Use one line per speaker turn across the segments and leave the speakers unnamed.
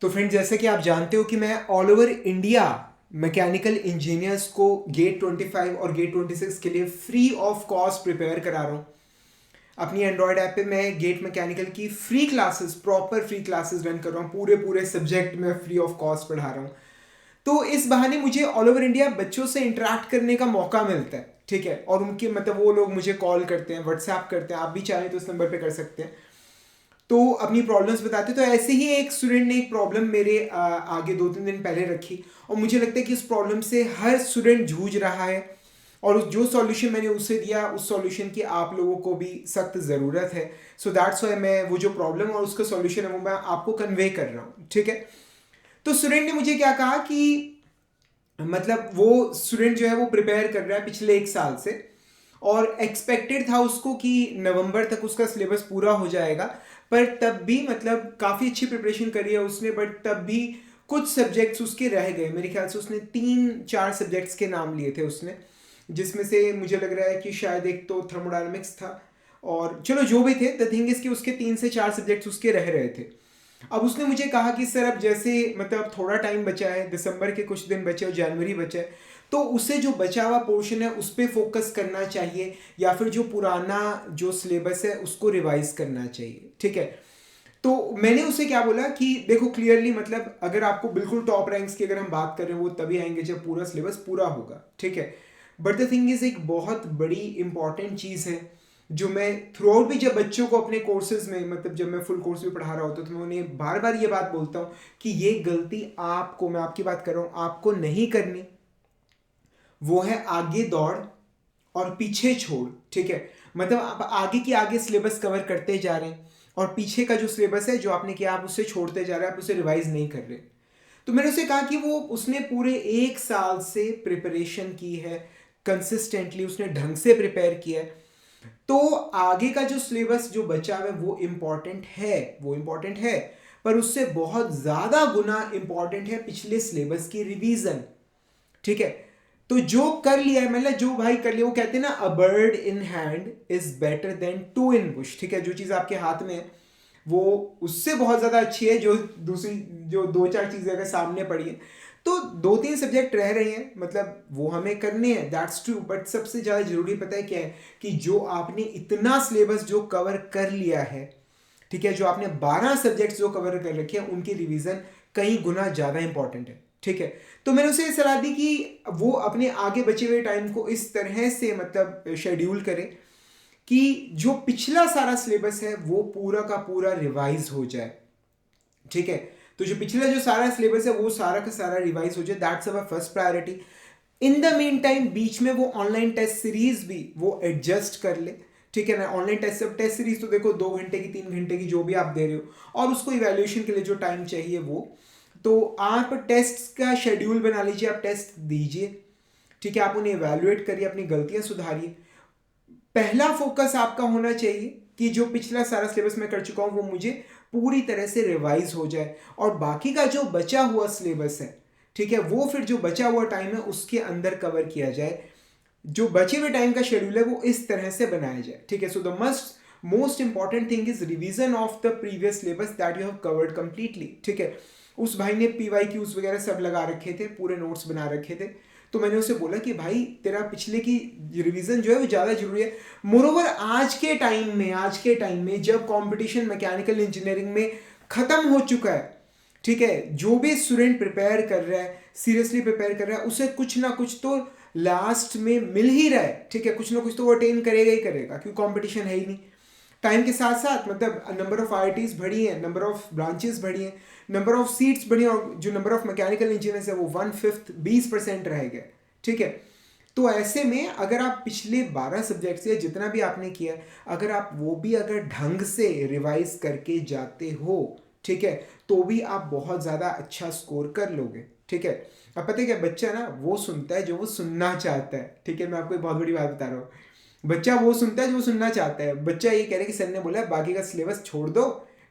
तो फ्रेंड, जैसे कि आप जानते हो कि मैं all over India mechanical engineers को गेट 25 और गेट 26 के लिए फ्री ऑफ कॉस्ट प्रिपेयर करा रहा हूँ। अपनी एंड्रॉयड ऐप पे मैं गेट मैकेनिकल की free classes, proper free classes run कर रहा हूँ। पूरे पूरे सब्जेक्ट में फ्री ऑफ कॉस्ट पढ़ा रहा हूँ। तो इस बहाने मुझे ऑल ओवर इंडिया बच्चों से इंटरेक्ट करने का मौका मिलता है, ठीक है। और उनके मतलब वो लोग मुझे कॉल करते हैं, व्हाट्सएप करते हैं। आप भी चाहें तो इस नंबर पे कर सकते हैं। तो अपनी प्रॉब्लम्स बताते। तो ऐसे ही एक स्टूडेंट ने एक प्रॉब्लम मेरे आगे 2-3 दिन पहले रखी, और मुझे लगता है कि उस प्रॉब्लम से हर स्टूडेंट जूझ रहा है। और जो सॉल्यूशन मैंने उससे दिया, उस सॉल्यूशन की आप लोगों को भी सख्त ज़रूरत है। सो दैट्स वाई मैं वो जो प्रॉब्लम और उसका सॉल्यूशन है वो मैं आपको कन्वे कर रहा हूँ, ठीक है। तो स्टूडेंट ने मुझे क्या कहा कि मतलब वो स्टूडेंट जो है वो प्रिपेयर कर रहा है पिछले 1 साल से, और एक्सपेक्टेड था उसको कि नवंबर तक उसका सिलेबस पूरा हो जाएगा। पर तब भी मतलब काफ़ी अच्छी प्रिपरेशन करी है उसने, बट तब भी कुछ सब्जेक्ट्स उसके रह गए। मेरे ख्याल से उसने 3-4 सब्जेक्ट्स के नाम लिए थे उसने, जिसमें से मुझे लग रहा है कि शायद एक तो थर्मोडायनामिक्स था, और चलो जो भी थे, द थिंग इज कि उसके 3 से 4 सब्जेक्ट्स उसके रह रहे थे। अब उसने मुझे कहा कि सर अब जैसे मतलब थोड़ा टाइम बचा है, दिसंबर के कुछ दिन बचे और जनवरी बचे है, तो उससे जो बचा हुआ पोर्शन है उस पर फोकस करना चाहिए, या फिर जो पुराना जो सिलेबस है उसको रिवाइज करना चाहिए, ठीक है। तो मैंने उसे क्या बोला कि देखो क्लियरली, मतलब अगर आपको बिल्कुल टॉप रैंक्स की अगर हम बात करें, वो तभी आएंगे जब पूरा सिलेबस पूरा होगा, ठीक है। बट द थिंग इज, एक बहुत बड़ी इंपॉर्टेंट चीज़ है जो मैं थ्रू आउट भी जब बच्चों को अपने कोर्सेज में, मतलब जब मैं फुल कोर्स भी पढ़ा रहा होता हूँ, तो मैं उन्हें बार बार ये बात बोलता हूँ कि ये गलती आपको, मैं आपकी बात कर रहा हूँ, आपको नहीं करनी। वो है आगे दौड़ और पीछे छोड़, ठीक है। मतलब आप आगे की आगे सिलेबस कवर करते जा रहे हैं, और पीछे का जो सिलेबस है जो आपने किया आप उससे छोड़ते जा रहे हैं, आप उसे रिवाइज नहीं कर रहे। तो मैंने उसे कहा कि वो उसने पूरे 1 साल से प्रिपरेशन की है, कंसिस्टेंटली उसने ढंग से प्रिपेयर किया है। तो आगे का जो सिलेबस जो बचा है वो इम्पॉर्टेंट है, वो इम्पॉर्टेंट है, पर उससे बहुत ज़्यादा गुना इम्पॉर्टेंट है पिछले सिलेबस की रिवीजन, ठीक है। तो जो कर लिया है, मतलब जो भाई कर लिया, वो कहते हैं ना, a bird in hand is better than two in bush, ठीक है। जो चीज़ आपके हाथ में है वो उससे बहुत ज़्यादा अच्छी है जो दूसरी, जो 2-4 चीज़ें अगर सामने पड़ी है। तो 2-3 सब्जेक्ट रह रहे हैं, मतलब वो हमें करने हैं, दैट्स ट्रू। बट सबसे ज़्यादा जरूरी पता है क्या है, कि जो आपने इतना सिलेबस जो कवर कर लिया है, ठीक है, जो आपने 12 सब्जेक्ट्स जो कवर कर रखे हैं उनकी रिवीजन कई गुना ज़्यादा इंपॉर्टेंट है, ठीक है। तो मैंने उसे सलाह दी कि वो अपने आगे बचे हुए टाइम को इस तरह से मतलब शेड्यूल करें कि जो पिछला सारा सिलेबस है वो पूरा का पूरा रिवाइज हो जाए, ठीक है। तो जो पिछला जो सारा सिलेबस है वो सारा का सारा रिवाइज हो जाए, that's our first priority. In the mean time बीच में वो ऑनलाइन टेस्ट सीरीज भी वो एडजस्ट कर ले, ठीक है ना। ऑनलाइन टेस्ट, अब टेस्ट सीरीज तो देखो 2 घंटे की, 3 घंटे की, जो भी आप दे रहे हो, और उसको इवेल्युएशन के लिए जो टाइम चाहिए वो, तो आप टेस्ट का शेड्यूल बना लीजिए, आप टेस्ट दीजिए, ठीक है। आप उन्हें इवेल्युएट करिए, अपनी गलतियां सुधारिए। पहला फोकस आपका होना चाहिए कि जो पिछला सारा सिलेबस मैं कर चुका हूं वो मुझे पूरी तरह से रिवाइज हो जाए, और बाकी का जो बचा हुआ सिलेबस है, ठीक है, वो फिर जो बचा हुआ टाइम है उसके अंदर कवर किया जाए। जो बचे हुए टाइम का शेड्यूल है वो इस तरह से बनाया जाए, ठीक है। So the must most important thing is revision of the previous syllabus that you have covered completely, ठीक है। उस भाई ने PYQs वगैरह सब लगा रखे थे, पूरे नोट्स बना रखे थे। तो मैंने उसे बोला कि भाई तेरा पिछले की रिवीजन जो है वो ज़्यादा जरूरी है। मोरोवर आज के टाइम में जब कंपटीशन मैकेनिकल इंजीनियरिंग में ख़त्म हो चुका है, ठीक है, जो भी स्टूडेंट प्रिपेयर कर रहा है, सीरियसली प्रिपेयर कर रहा है, उसे कुछ ना कुछ तो लास्ट में मिल ही रहा है, ठीक है। कुछ ना कुछ तो वो अटेन करेगा ही करेगा, क्योंकि कंपटीशन है ही नहीं। टाइम के साथ साथ मतलब नंबर ऑफ IITs बढ़ी है, नंबर ऑफ ब्रांचेस बढ़ी हैं, नंबर ऑफ सीट्स बढ़ी, और जो नंबर ऑफ मैकेनिकल इंजीनियर्स है वो 1/5 20% रह गए, ठीक है। तो ऐसे में अगर आप पिछले 12 सब्जेक्ट्स या जितना भी आपने किया, अगर आप वो भी अगर ढंग से रिवाइज करके जाते हो, ठीक है, तो भी आप बहुत ज़्यादा अच्छा स्कोर कर लोगे, ठीक है। अब पता है क्या, बच्चा ना वो सुनता है जो वो सुनना चाहता है, ठीक है। मैं आपको एक बहुत बड़ी बात बता रहा हूँ, बच्चा वो सुनता है जो वो सुनना चाहता है। बच्चा ये कह रहा है कि सर ने बोला बाकी का सिलेबस छोड़ दो,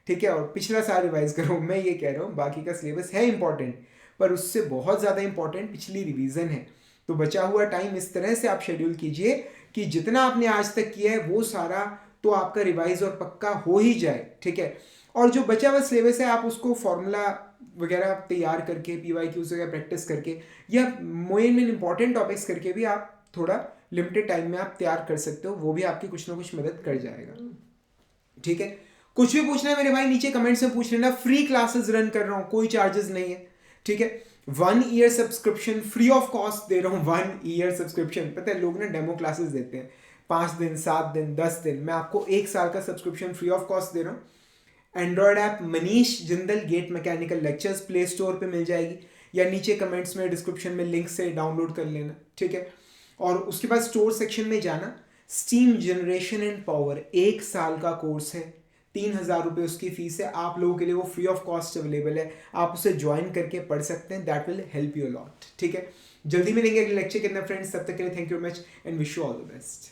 ठीक है, और पिछला साल रिवाइज करो। मैं ये कह रहा हूँ बाकी का सिलेबस है इंपॉर्टेंट, पर उससे बहुत ज़्यादा इंपॉर्टेंट पिछली रिवीजन है। तो बचा हुआ टाइम इस तरह से आप शेड्यूल कीजिए कि जितना आपने आज तक किया है वो सारा तो आपका रिवाइज और पक्का हो ही जाए, ठीक है। और जो बचा हुआ सिलेबस है आप उसको फॉर्मूला वगैरह आप तैयार करके, PYQs वगैरह प्रैक्टिस करके, या मेन इंपॉर्टेंट टॉपिक्स करके भी आप थोड़ा लिमिटेड टाइम में आप तैयार कर सकते हो, वो भी आपकी कुछ ना कुछ मदद कर जाएगा। ठीक है, कुछ भी पूछना है मेरे भाई नीचे कमेंट्स में पूछ लेना। फ्री क्लासेस रन कर रहा हूँ, कोई चार्जेस नहीं है। ठीक है, 1 year subscription free of cost दे रहा हूँ। 1 ईयर सब्सक्रिप्शन, पता है लोग ना डेमो क्लासेस देते हैं 5 दिन, 7 दिन, 10 दिन, मैं आपको 1 साल का सब्सक्रिप्शन फ्री ऑफ कॉस्ट दे रहा हूँ। Android app Manish Jindal GATE mechanical lectures Play Store पे मिल जाएगी, या नीचे कमेंट्स में डिस्क्रिप्शन में लिंक से डाउनलोड कर लेना। ठीक है, और उसके बाद स्टोर सेक्शन में जाना, स्टीम जनरेशन एंड पावर 1 साल का कोर्स है, 3,000 रुपये उसकी फीस है। आप लोगों के लिए वो फ्री ऑफ कॉस्ट अवेलेबल है, आप उसे ज्वाइन करके पढ़ सकते हैं। That will help you lot. ठीक है, जल्दी मिलेंगे अगले लेक्चर के अंदर फ्रेंड्स, तब तक के लिए thank you very much and wish you all the best.